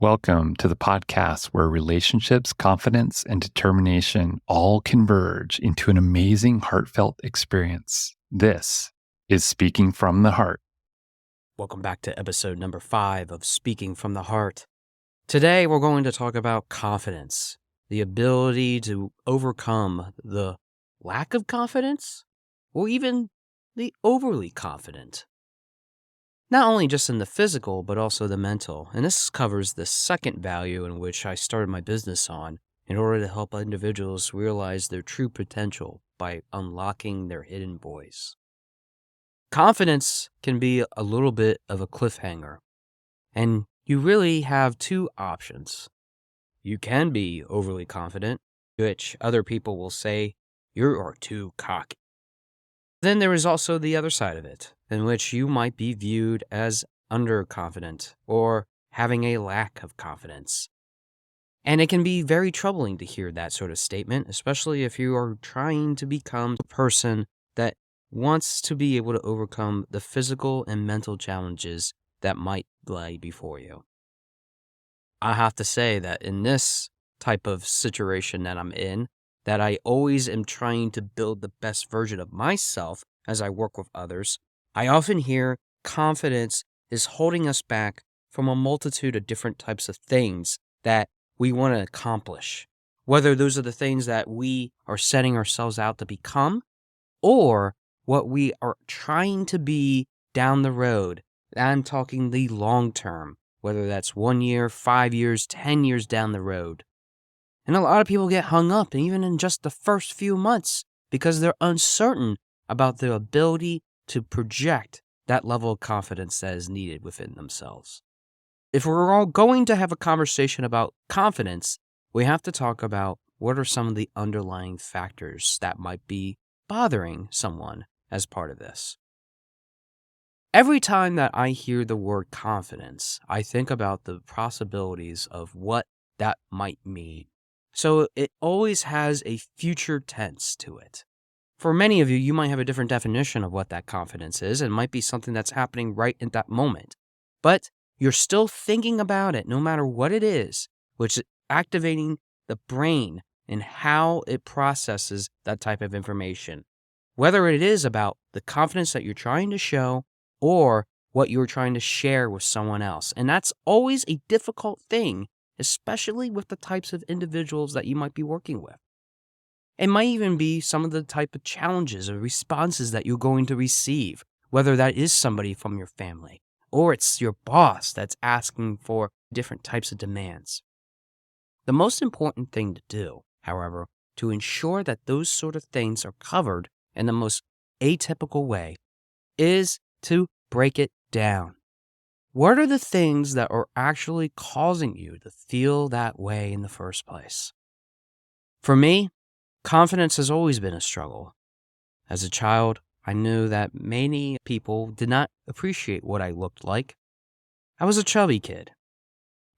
Welcome to the podcast where relationships, confidence, and determination all converge into an amazing, heartfelt experience. This is Speaking from the Heart. Welcome back to episode number 5 of Speaking from the Heart. Today, we're going to talk about confidence, the ability to overcome the lack of confidence or even the overly confident. Not only just in the physical, but also the mental. And this covers the second value in which I started my business on in order to help individuals realize their true potential by unlocking their hidden voice. Confidence can be a little bit of a cliffhanger, and you really have two options. You can be overly confident, which other people will say you are too cocky. Then there is also the other side of it, in which you might be viewed as underconfident or having a lack of confidence. And it can be very troubling to hear that sort of statement, especially if you are trying to become a person that wants to be able to overcome the physical and mental challenges that might lay before you. I have to say that in this type of situation that I'm in, that I always am trying to build the best version of myself as I work with others, I often hear confidence is holding us back from a multitude of different types of things that we want to accomplish, whether those are the things that we are setting ourselves out to become or what we are trying to be down the road. I'm talking the long term, whether that's 1 year, 5 years, 10 years down the road. And a lot of people get hung up, even in just the first few months, because they're uncertain about their ability to project that level of confidence that is needed within themselves. If we're all going to have a conversation about confidence, we have to talk about what are some of the underlying factors that might be bothering someone as part of this. Every time that I hear the word confidence, I think about the possibilities of what that might mean. So it always has a future tense to it. For many of you, you might have a different definition of what that confidence is, and it might be something that's happening right at that moment. But you're still thinking about it, no matter what it is, which is activating the brain and how it processes that type of information. Whether it is about the confidence that you're trying to show or what you're trying to share with someone else. And that's always a difficult thing, especially with the types of individuals that you might be working with. It might even be some of the type of challenges or responses that you're going to receive, whether that is somebody from your family or it's your boss that's asking for different types of demands. The most important thing to do, however, to ensure that those sort of things are covered in the most atypical way, is to break it down. What are the things that are actually causing you to feel that way in the first place? For me, confidence has always been a struggle. As a child, I knew that many people did not appreciate what I looked like. I was a chubby kid.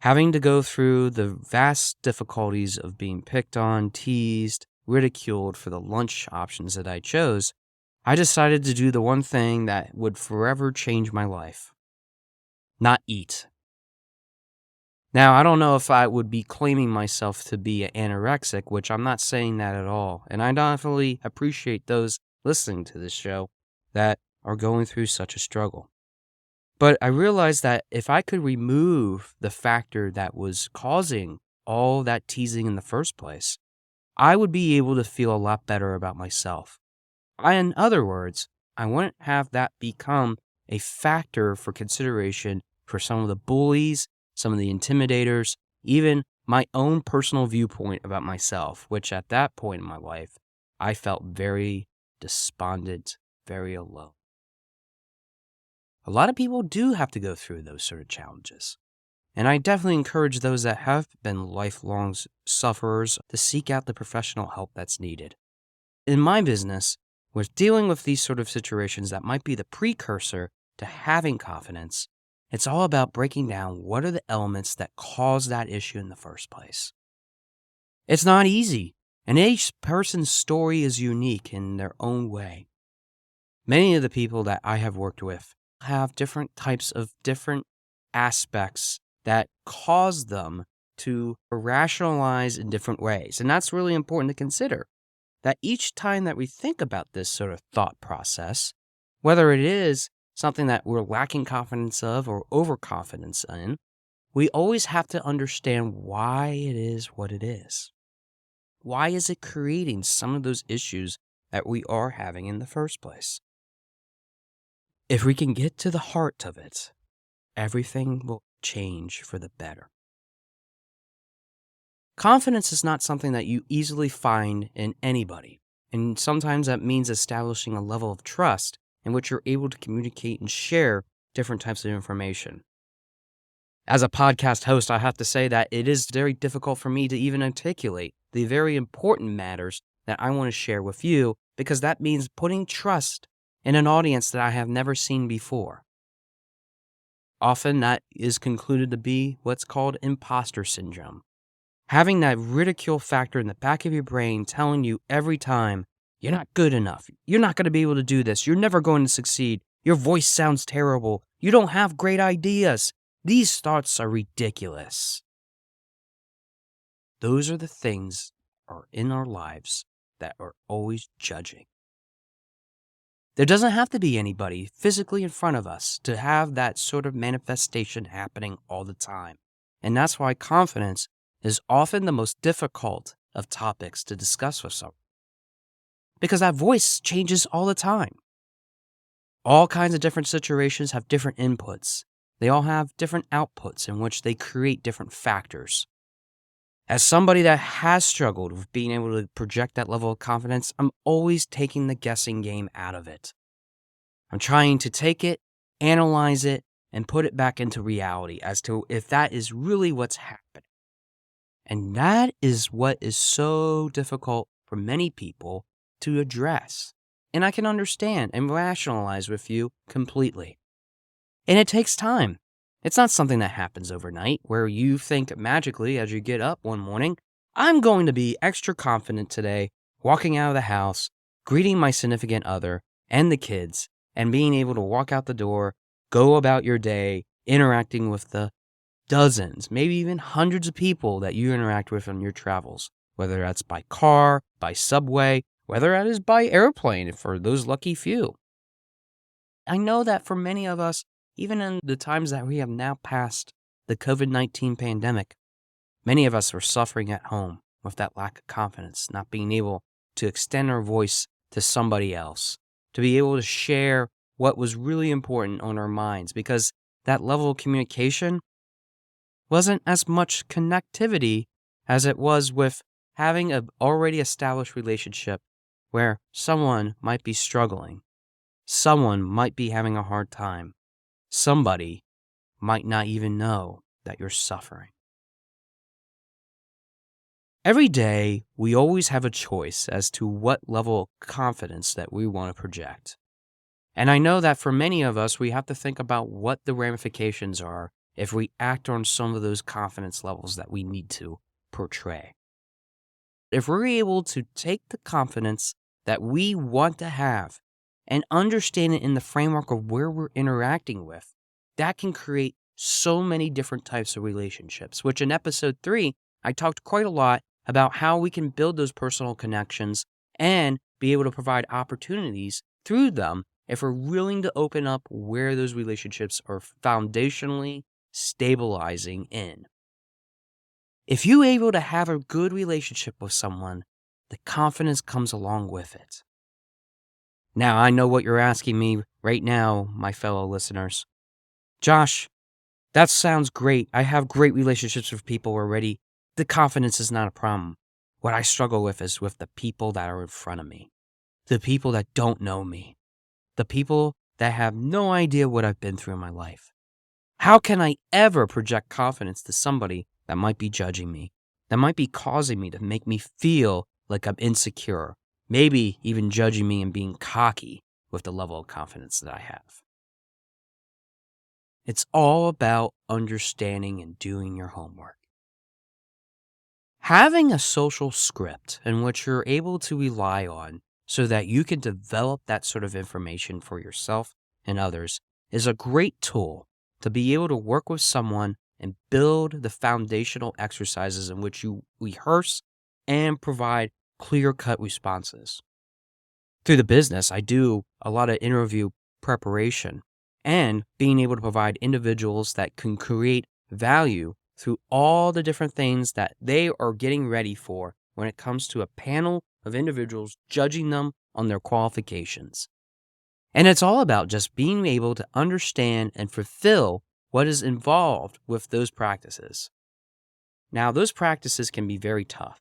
Having to go through the vast difficulties of being picked on, teased, ridiculed for the lunch options that I chose, I decided to do the one thing that would forever change my life. Not eat. Now, I don't know if I would be claiming myself to be anorexic, which I'm not saying that at all. And I definitely appreciate those listening to this show that are going through such a struggle. But I realized that if I could remove the factor that was causing all that teasing in the first place, I would be able to feel a lot better about myself. In other words, I wouldn't have that become a factor for consideration for some of the bullies, some of the intimidators, even my own personal viewpoint about myself, which at that point in my life, I felt very despondent, very alone. A lot of people do have to go through those sort of challenges. And I definitely encourage those that have been lifelong sufferers to seek out the professional help that's needed. In my business, with dealing with these sort of situations that might be the precursor to having confidence, it's all about breaking down what are the elements that cause that issue in the first place. It's not easy, and each person's story is unique in their own way. Many of the people that I have worked with have different types of different aspects that cause them to rationalize in different ways. And that's really important to consider, that each time that we think about this sort of thought process, whether it is something that we're lacking confidence of or overconfidence in, we always have to understand why it is what it is. Why is it creating some of those issues that we are having in the first place? If we can get to the heart of it, everything will change for the better. Confidence is not something that you easily find in anybody, and sometimes that means establishing a level of trust in which you're able to communicate and share different types of information. As a podcast host, I have to say that it is very difficult for me to even articulate the very important matters that I want to share with you, because that means putting trust in an audience that I have never seen before. Often that is concluded to be what's called imposter syndrome. Having that ridicule factor in the back of your brain telling you every time, you're not good enough, you're not going to be able to do this, you're never going to succeed, your voice sounds terrible, you don't have great ideas. These thoughts are ridiculous. Those are the things that are in our lives that are always judging. There doesn't have to be anybody physically in front of us to have that sort of manifestation happening all the time. And that's why confidence is often the most difficult of topics to discuss with someone. Because that voice changes all the time. All kinds of different situations have different inputs. They all have different outputs in which they create different factors. As somebody that has struggled with being able to project that level of confidence, I'm always taking the guessing game out of it. I'm trying to take it, analyze it, and put it back into reality as to if that is really what's happening. And that is what is so difficult for many people to address. And I can understand and rationalize with you completely. And it takes time. It's not something that happens overnight where you think magically as you get up one morning, I'm going to be extra confident today, walking out of the house, greeting my significant other and the kids, and being able to walk out the door, go about your day, interacting with the dozens, maybe even hundreds of people that you interact with on your travels, whether that's by car, by subway, whether that is by airplane for those lucky few. I know that for many of us, even in the times that we have now passed the COVID-19 pandemic, many of us are suffering at home with that lack of confidence, not being able to extend our voice to somebody else, to be able to share what was really important on our minds, because that level of communication wasn't as much connectivity as it was with having an already established relationship where someone might be struggling, someone might be having a hard time. Somebody might not even know that you're suffering. Every day, we always have a choice as to what level of confidence that we want to project. And I know that for many of us, we have to think about what the ramifications are if we act on some of those confidence levels that we need to portray. If we're able to take the confidence that we want to have and understand it in the framework of where we're interacting with, that can create so many different types of relationships, which in episode 3, I talked quite a lot about how we can build those personal connections and be able to provide opportunities through them if we're willing to open up where those relationships are foundationally stabilizing in. If you're able to have a good relationship with someone, the confidence comes along with it. Now, I know what you're asking me right now, my fellow listeners. Josh, that sounds great. I have great relationships with people already. The confidence is not a problem. What I struggle with is with the people that are in front of me, the people that don't know me, the people that have no idea what I've been through in my life. How can I ever project confidence to somebody that might be judging me, that might be causing me to make me feel like I'm insecure, maybe even judging me and being cocky with the level of confidence that I have? It's all about understanding and doing your homework. Having a social script in which you're able to rely on so that you can develop that sort of information for yourself and others is a great tool to be able to work with someone and build the foundational exercises in which you rehearse and provide clear-cut responses. Through the business, I do a lot of interview preparation and being able to provide individuals that can create value through all the different things that they are getting ready for when it comes to a panel of individuals judging them on their qualifications. And it's all about just being able to understand and fulfill what is involved with those practices. Now, those practices can be very tough.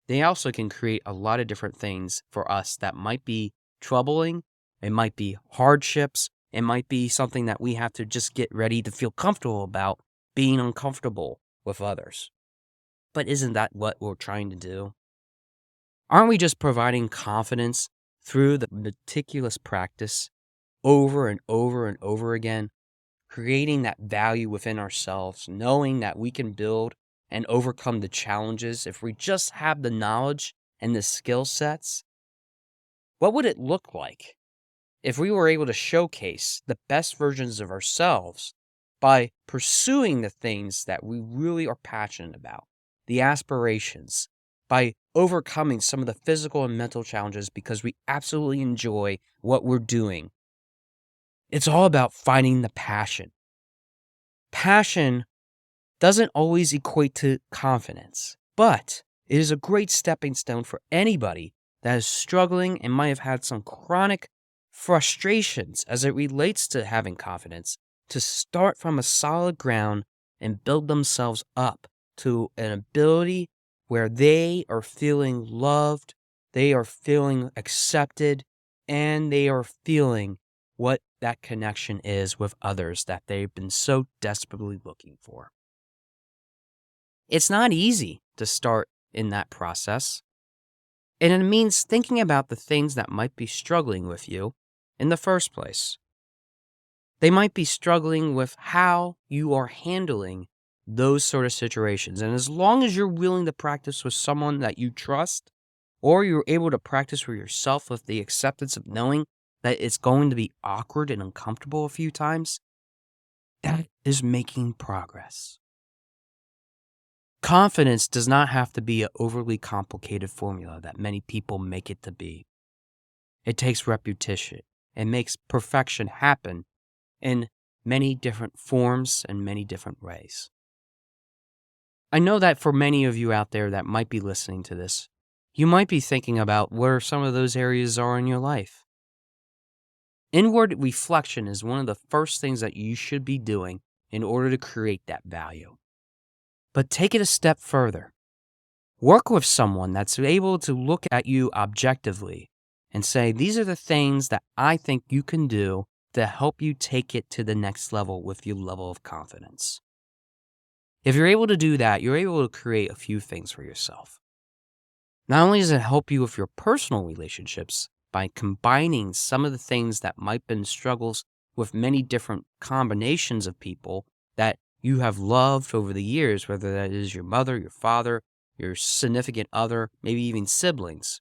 They also can create a lot of different things for us that might be troubling. It might be hardships. It might be something that we have to just get ready to feel comfortable about being uncomfortable with others. But isn't that what we're trying to do? Aren't we just providing confidence through the meticulous practice over and over and over again, creating that value within ourselves, knowing that we can build and overcome the challenges if we just have the knowledge and the skill sets? What would it look like if we were able to showcase the best versions of ourselves by pursuing the things that we really are passionate about, the aspirations, by overcoming some of the physical and mental challenges because we absolutely enjoy what we're doing? It's all about finding the passion. Passion doesn't always equate to confidence, but it is a great stepping stone for anybody that is struggling and might have had some chronic frustrations as it relates to having confidence, to start from a solid ground and build themselves up to an ability where they are feeling loved, they are feeling accepted, and they are feeling what that connection is with others that they've been so desperately looking for. It's not easy to start in that process, and it means thinking about the things that might be struggling with you in the first place. They might be struggling with how you are handling those sort of situations. And as long as you're willing to practice with someone that you trust, or you're able to practice for yourself with the acceptance of knowing that it's going to be awkward and uncomfortable a few times, that is making progress. Confidence does not have to be an overly complicated formula that many people make it to be. It takes repetition and makes perfection happen in many different forms and many different ways. I know that for many of you out there that might be listening to this, you might be thinking about where some of those areas are in your life. Inward reflection is one of the first things that you should be doing in order to create that value. But take it a step further. Work with someone that's able to look at you objectively and say, these are the things that I think you can do to help you take it to the next level with your level of confidence. If you're able to do that, you're able to create a few things for yourself. Not only does it help you with your personal relationships by combining some of the things that might have been struggles with many different combinations of people that you have loved over the years, whether that is your mother, your father, your significant other, maybe even siblings.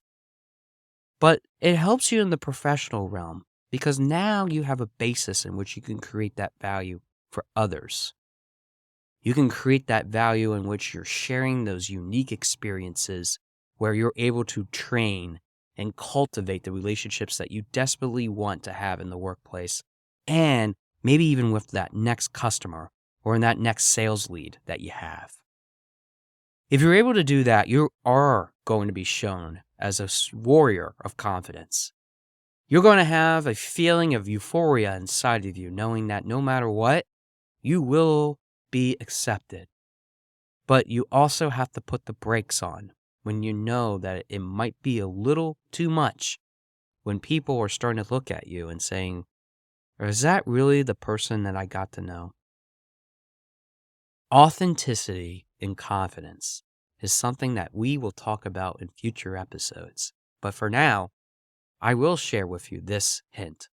But it helps you in the professional realm because now you have a basis in which you can create that value for others. You can create that value in which you're sharing those unique experiences where you're able to train and cultivate the relationships that you desperately want to have in the workplace, and maybe even with that next customer or in that next sales lead that you have. If you're able to do that, you are going to be shown as a warrior of confidence. You're going to have a feeling of euphoria inside of you, knowing that no matter what, you will be accepted. But you also have to put the brakes on when you know that it might be a little too much, when people are starting to look at you and saying, is that really the person that I got to know? Authenticity and confidence is something that we will talk about in future episodes. But for now, I will share with you this hint.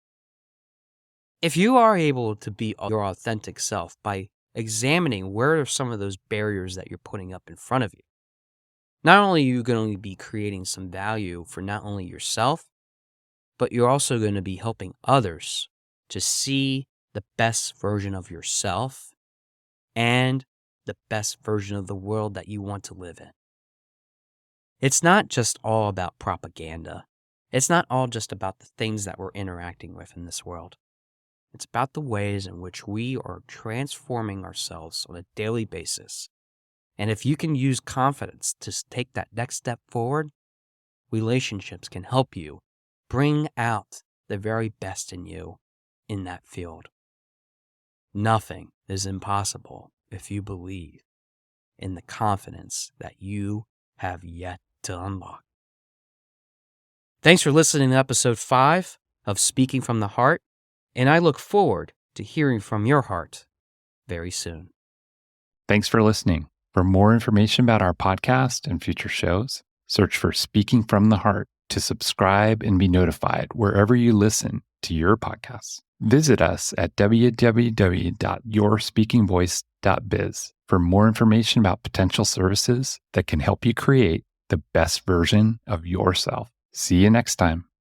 If you are able to be your authentic self by examining where are some of those barriers that you're putting up in front of you, not only are you going to be creating some value for not only yourself, but you're also going to be helping others to see the best version of yourself and the best version of the world that you want to live in. It's not just all about propaganda. It's not all just about the things that we're interacting with in this world. It's about the ways in which we are transforming ourselves on a daily basis. And if you can use confidence to take that next step forward, relationships can help you bring out the very best in you in that field. Nothing is impossible if you believe in the confidence that you have yet to unlock. Thanks for listening to episode 5 of Speaking from the Heart, and I look forward to hearing from your heart very soon. Thanks for listening. For more information about our podcast and future shows, search for Speaking from the Heart to subscribe and be notified wherever you listen to your podcasts. Visit us at www.yourspeakingvoice.biz for more information about potential services that can help you create the best version of yourself. See you next time.